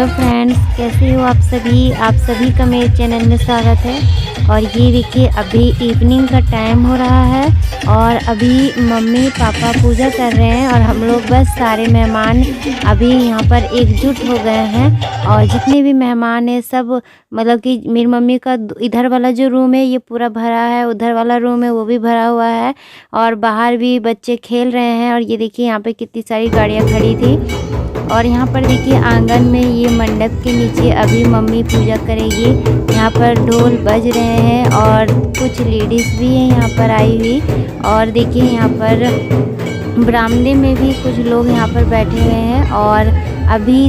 Hello friends, कैसे हो आप सभी का मेरे चैनल में स्वागत है। और ये देखिए अभी इवनिंग का टाइम हो रहा है और अभी मम्मी पापा पूजा कर रहे हैं और हम लोग बस सारे मेहमान अभी यहाँ पर एकजुट हो गए हैं। और जितने भी मेहमान हैं सब मतलब कि मेरी मम्मी का इधर वाला जो रूम है ये पूरा भरा है, उधर वाला रूम है वो भी भरा हुआ है और बाहर भी बच्चे खेल रहे हैं। और ये देखिए यहाँ पे कितनी सारी गाड़ियाँ खड़ी थी। और यहाँ पर देखिए आंगन में ये मंडप के नीचे अभी मम्मी पूजा करेगी। यहाँ पर ढोल बज रहे हैं और कुछ लेडीज़ भी हैं यहाँ पर आई हुई। और देखिए यहाँ पर बरामदे में भी कुछ लोग यहाँ पर बैठे हुए हैं। और अभी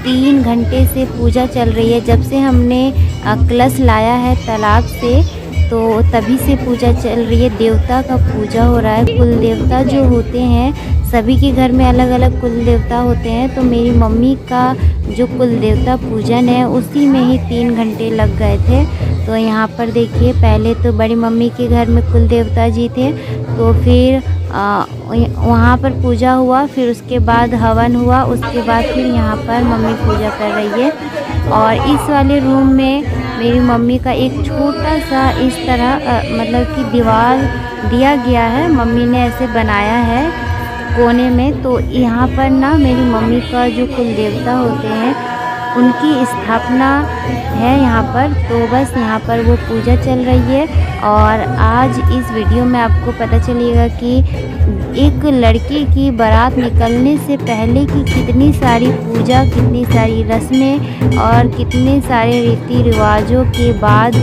3 घंटे से पूजा चल रही है। जब से हमने कलश लाया है तालाब से तो तभी से पूजा चल रही है। देवता का पूजा हो रहा है। कुल देवता जो होते हैं सभी के घर में अलग अलग कुल देवता होते हैं, तो मेरी मम्मी का जो कुल देवता पूजन है उसी में ही 3 घंटे लग गए थे। तो यहाँ पर देखिए पहले तो बड़ी मम्मी के घर में कुल देवता जी थे, तो फिर वहाँ पर पूजा हुआ, फिर उसके बाद हवन हुआ, उसके बाद फिर यहाँ पर मम्मी पूजा कर रही है। और इस वाले रूम में मेरी मम्मी का एक छोटा सा इस तरह मतलब कि दीवार दिया गया है, मम्मी ने ऐसे बनाया है कोने में। तो यहाँ पर ना मेरी मम्मी का जो कुल देवता होते हैं उनकी स्थापना है यहाँ पर। तो बस यहाँ पर वो पूजा चल रही है। और आज इस वीडियो में आपको पता चलेगा कि एक लड़की की बारात निकलने से पहले की कितनी सारी पूजा, कितनी सारी रस्में और कितने सारे रीति रिवाजों के बाद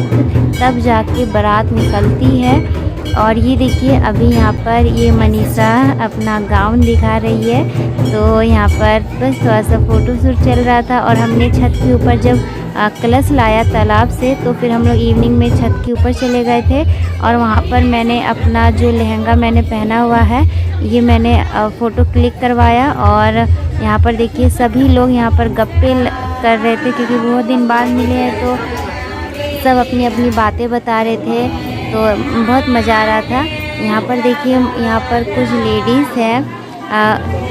तब जाके बारात निकलती है। और ये देखिए अभी यहाँ पर ये मनीषा अपना गाउन दिखा रही है। तो यहाँ पर बस थोड़ा सा फ़ोटो शूट चल रहा था। और हमने छत के ऊपर जब कलश लाया तालाब से तो फिर हम लोग इवनिंग में छत के ऊपर चले गए थे। और वहाँ पर मैंने अपना जो लहंगा मैंने पहना हुआ है ये मैंने फ़ोटो क्लिक करवाया। और यहाँ पर देखिए सभी लोग यहाँ पर गप्पे कर रहे थे क्योंकि बहुत दिन बाद मिले हैं, तो सब अपनी अपनी बातें बता रहे थे, तो बहुत मज़ा आ रहा था। यहाँ पर देखिए यहाँ पर कुछ लेडीज़ हैं,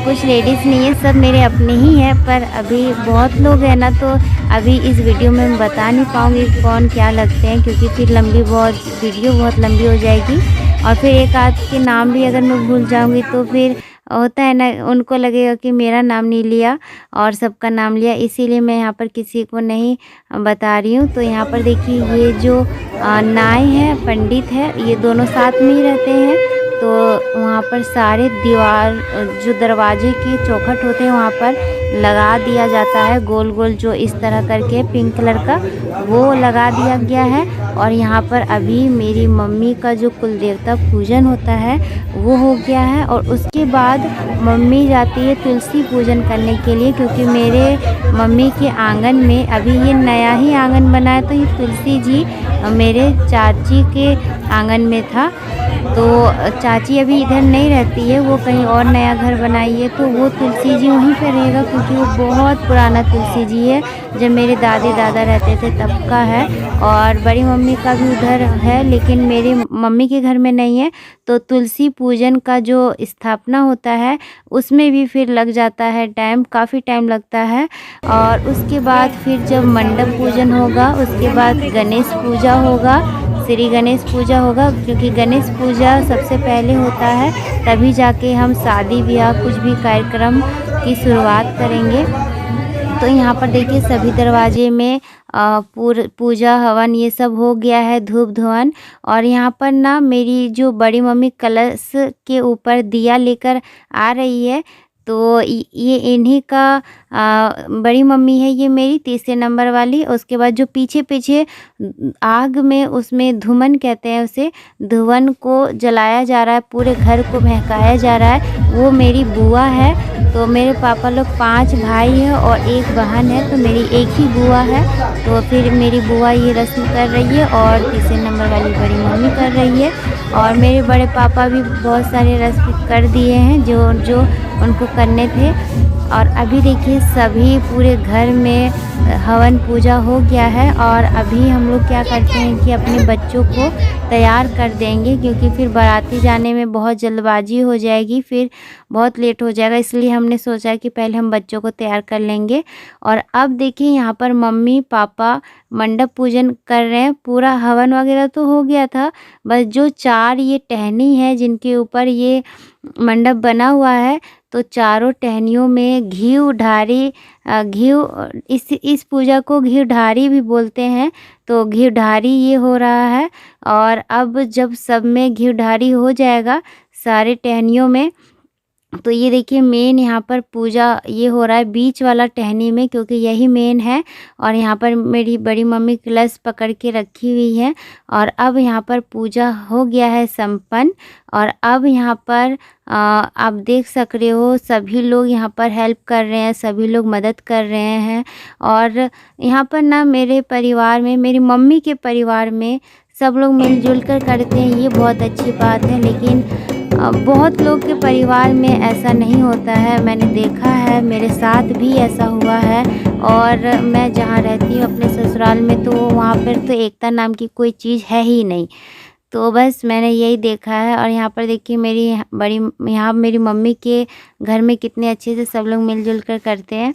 कुछ लेडीज़ नहीं है, सब मेरे अपने ही हैं, पर अभी बहुत लोग हैं ना, तो अभी इस वीडियो में मैं बता नहीं पाऊँगी कौन क्या लगते हैं क्योंकि फिर वीडियो बहुत लंबी हो जाएगी। और फिर एक आध के नाम भी अगर मैं भूल जाऊँगी तो फिर होता है ना, उनको लगेगा कि मेरा नाम नहीं लिया और सबका नाम लिया, इसीलिए मैं यहाँ पर किसी को नहीं बता रही हूँ। तो यहाँ पर देखिए ये जो नाई है, पंडित है, ये दोनों साथ में ही रहते हैं। तो वहाँ पर सारे दीवार जो दरवाजे के चौखट होते हैं वहाँ पर लगा दिया जाता है, गोल गोल जो इस तरह करके पिंक कलर का वो लगा दिया गया है। और यहाँ पर अभी मेरी मम्मी का जो कुल देवता पूजन होता है वो हो गया है। और उसके बाद मम्मी जाती है तुलसी पूजन करने के लिए, क्योंकि मेरे मम्मी के आंगन में अभी ये नया ही आंगन बना है, तो ये तुलसी जी मेरे चाची के आंगन में था। तो चाची अभी इधर नहीं रहती है, वो कहीं और नया घर बनाई है, तो वो तुलसी जी वहीं पर रहेगा क्योंकि वो बहुत पुराना तुलसी जी है, जब मेरे दादी दादा रहते थे तब का है। और बड़ी मम्मी का भी उधर है लेकिन मेरी मम्मी के घर में नहीं है। तो तुलसी पूजन का जो स्थापना होता है उसमें भी फिर लग जाता है टाइम, काफ़ी टाइम लगता है। और उसके बाद फिर जब मंडप पूजन होगा उसके बाद गणेश पूजा होगा, श्री गणेश पूजा होगा, क्योंकि गणेश पूजा सबसे पहले होता है, तभी जाके हम शादी ब्याह कुछ भी कार्यक्रम की शुरुआत करेंगे। तो यहाँ पर देखिए सभी दरवाजे में पूजा हवन ये सब हो गया है, धूप धुआन। और यहाँ पर ना मेरी जो बड़ी मम्मी कलश के ऊपर दिया लेकर आ रही है, तो ये इन्हीं का बड़ी मम्मी है, ये मेरी तीसरे नंबर वाली। उसके बाद जो पीछे पीछे आग में, उसमें धुमन कहते हैं उसे, धुवन को जलाया जा रहा है, पूरे घर को महकाया जा रहा है, वो मेरी बुआ है। तो मेरे पापा लोग 5 भाई हैं और 1 बहन है, तो मेरी एक ही बुआ है। तो फिर मेरी बुआ ये रस्म कर रही है और तीसरे नंबर वाली बड़ी मम्मी कर रही है। और मेरे बड़े पापा भी बहुत सारे रस्म कर दिए हैं जो उनको करने थे। और अभी देखिए सभी पूरे घर में हवन पूजा हो गया है। और अभी हम लोग क्या करते हैं कि अपने बच्चों को तैयार कर देंगे, क्योंकि फिर बाराती जाने में बहुत जल्दबाजी हो जाएगी, फिर बहुत लेट हो जाएगा। इसलिए हमने सोचा कि पहले हम बच्चों को तैयार कर लेंगे। और अब देखिए यहाँ पर मम्मी पापा मंडप पूजन कर रहे हैं। पूरा हवन वगैरह तो हो गया था, बस जो 4 ये टहनी है जिनके ऊपर ये मंडप बना हुआ है, तो चारों टहनियों में घी ढारी, घी, इस पूजा को घी ढारी भी बोलते हैं, तो घी ढारी ये हो रहा है। और अब जब सब में घी ढारी हो जाएगा सारे टहनियों में, तो ये देखिए मेन यहाँ पर पूजा ये हो रहा है बीच वाला टहनी में, क्योंकि यही मेन है। और यहाँ पर मेरी बड़ी मम्मी कलश पकड़ के रखी हुई है। और अब यहाँ पर पूजा हो गया है संपन्न। और अब यहाँ पर आप देख सक रहे हो सभी लोग यहाँ पर हेल्प कर रहे हैं, सभी लोग मदद कर रहे हैं। और यहाँ पर ना मेरे परिवार में, मेरी मम्मी के परिवार में सब लोग मिलजुल कर करते हैं, ये बहुत अच्छी बात है। लेकिन बहुत लोग के परिवार में ऐसा नहीं होता है, मैंने देखा है, मेरे साथ भी ऐसा हुआ है। और मैं जहाँ रहती हूँ अपने ससुराल में, तो वहाँ पर तो एकता नाम की कोई चीज़ है ही नहीं। तो बस मैंने यही देखा है। और यहाँ पर देखिए मेरी मम्मी के घर में कितने अच्छे से सब लोग मिलजुल कर करते हैं।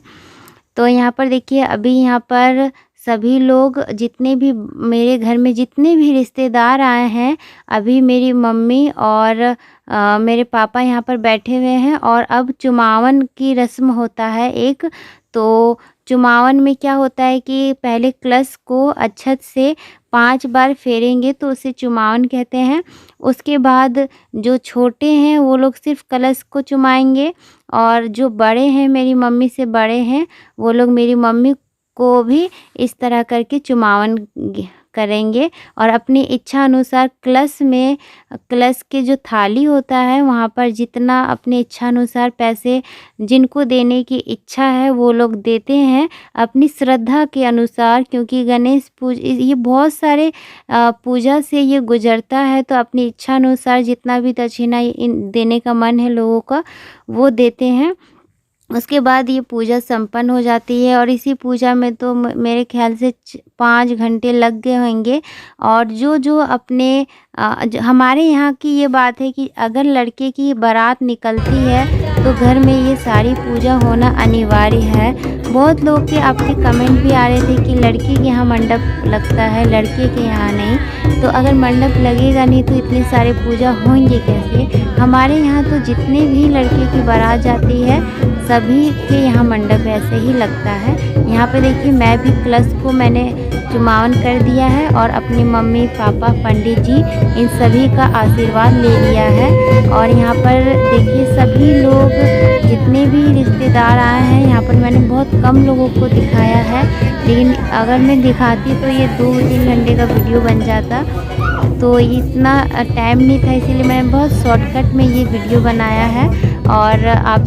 तो यहाँ पर देखिए अभी यहाँ पर सभी लोग, जितने भी मेरे घर में जितने भी रिश्तेदार आए हैं, अभी मेरी मम्मी और मेरे पापा यहाँ पर बैठे हुए हैं। और अब चुमावन की रस्म होता है एक, तो चुमावन में क्या होता है कि पहले कलश को अक्षत से 5 बार फेरेंगे, तो उसे चुमावन कहते हैं। उसके बाद जो छोटे हैं वो लोग सिर्फ कलश को चुमाएंगे, और जो बड़े हैं, मेरी मम्मी से बड़े हैं, वो लोग मेरी मम्मी को भी इस तरह करके चुमावन करेंगे। और अपनी इच्छा अनुसार कलश के जो थाली होता है वहाँ पर जितना अपनी इच्छा अनुसार पैसे जिनको देने की इच्छा है वो लोग देते हैं अपनी श्रद्धा के अनुसार, क्योंकि गणेश ये बहुत सारे पूजा से ये गुजरता है। तो अपनी इच्छा अनुसार जितना भी दक्षिणा देने का मन है लोगों का वो देते हैं। उसके बाद ये पूजा संपन्न हो जाती है। और इसी पूजा में तो मेरे ख्याल से 5 घंटे लग गए होंगे। और जो अपने हमारे यहाँ की ये बात है कि अगर लड़के की बारात निकलती है तो घर में ये सारी पूजा होना अनिवार्य है। बहुत लोग के आपके कमेंट भी आ रहे थे कि लड़के के यहाँ मंडप लगता है, लड़के के यहाँ नहीं। तो अगर मंडप लगेगा नहीं तो इतने सारे पूजा होंगे कैसे? हमारे यहाँ तो जितने भी लड़के की बारात जाती है सभी के यहाँ मंडप ऐसे ही लगता है। यहाँ पे देखिए मैं भी कलश को मैंने चुमावन कर दिया है और अपनी मम्मी पापा पंडित जी इन सभी का आशीर्वाद ले लिया है। और यहाँ पर देखिए सभी लोग जितने भी रिश्तेदार आए हैं, यहाँ पर मैंने बहुत कम लोगों को दिखाया है, लेकिन अगर मैं दिखाती तो ये 2-3 घंटे का वीडियो बन जाता। तो इतना टाइम नहीं था, इसीलिए मैंने बहुत शॉर्टकट में ये वीडियो बनाया है और आप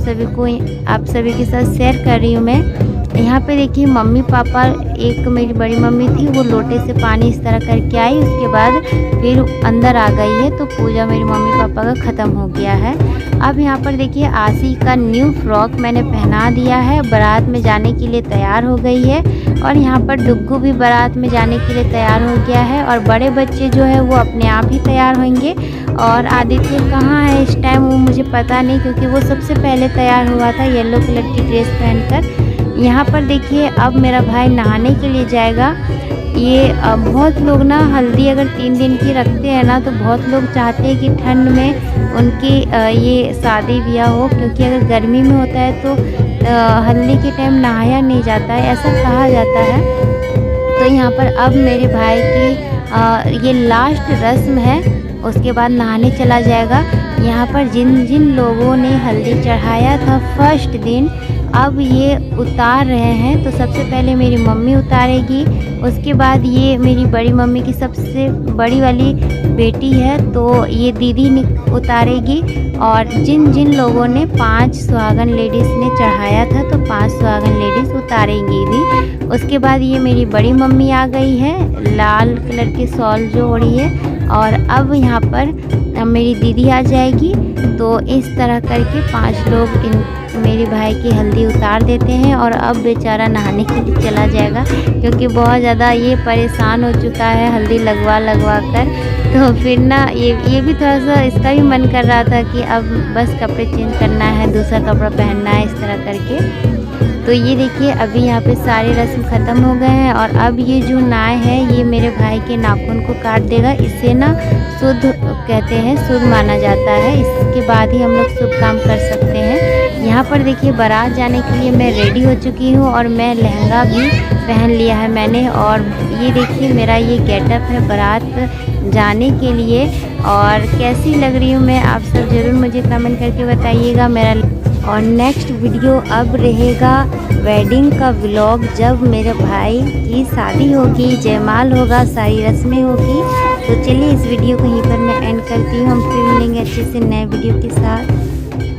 सभी के साथ शेयर कर रही हूँ मैं। यहाँ पे देखिए मम्मी पापा, एक मेरी बड़ी मम्मी थी वो लोटे से पानी इस तरह करके आई, उसके बाद फिर अंदर आ गई है। तो पूजा मेरी मम्मी पापा का ख़त्म हो गया है। अब यहाँ पर देखिए आसी का न्यू फ्रॉक मैंने पहना दिया है, बारात में जाने के लिए तैयार हो गई है। और यहाँ पर डुग्गू भी बारात में जाने के लिए तैयार हो गया है। और बड़े बच्चे जो है वो अपने आप ही तैयार होंगे। और आदित्य कहाँ है इस टाइम वो मुझे पता नहीं, क्योंकि वो सबसे पहले तैयार हुआ था येलो कलर की ड्रेस पहनकर। यहाँ पर देखिए अब मेरा भाई नहाने के लिए जाएगा। ये बहुत लोग ना हल्दी अगर 3 दिन की रखते हैं ना, तो बहुत लोग चाहते हैं कि ठंड में उनकी ये शादी ब्याह हो, क्योंकि अगर गर्मी में होता है तो हल्दी के टाइम नहाया नहीं जाता है, ऐसा कहा जाता है। तो यहाँ पर अब मेरे भाई की ये लास्ट रस्म है, उसके बाद नहाने चला जाएगा। यहाँ पर जिन जिन लोगों ने हल्दी चढ़ाया था फर्स्ट दिन, अब ये उतार रहे हैं। तो सबसे पहले मेरी मम्मी उतारेगी, उसके बाद ये मेरी बड़ी मम्मी की सबसे बड़ी वाली बेटी है तो ये दीदी उतारेगी। और जिन जिन लोगों ने 5 सुहागन लेडीज़ ने चढ़ाया था तो 5 सुहागन लेडीज़ उतारेंगी भी। उसके बाद ये मेरी बड़ी मम्मी आ गई है, लाल कलर के शॉल जो ओढ़ी है। और अब यहाँ पर मेरी दीदी आ जाएगी। तो इस तरह करके 5 लोग मेरे भाई की हल्दी उतार देते हैं और अब बेचारा नहाने के लिए चला जाएगा, क्योंकि बहुत ज़्यादा ये परेशान हो चुका है हल्दी लगवा कर। तो फिर ना ये भी थोड़ा सा इसका भी मन कर रहा था कि अब बस कपड़े चेंज करना है, दूसरा कपड़ा पहनना है, इस तरह करके। तो ये देखिए अभी यहाँ पे सारे रस्म ख़त्म हो गए हैं और अब ये जो नाय है ये मेरे भाई के नाखून को काट देगा। इससे ना शुद्ध कहते हैं, शुद्ध माना जाता है। इसके बाद ही हम लोग शुभ काम कर सकते हैं। यहाँ पर देखिए बारात जाने के लिए मैं रेडी हो चुकी हूँ और मैं लहंगा भी पहन लिया है मैंने। और ये देखिए मेरा ये गेटअप है बारात जाने के लिए। और कैसी लग रही हूँ मैं, आप सब ज़रूर मुझे कमेंट करके बताइएगा मेरा। और नेक्स्ट वीडियो अब रहेगा वेडिंग का व्लॉग, जब मेरे भाई की शादी होगी, जयमाल होगा, सारी रस्में होगी। तो चलिए इस वीडियो को यहीं पर मैं एंड करती हूँ। हम फिर मिलेंगे अच्छे से नए वीडियो के साथ।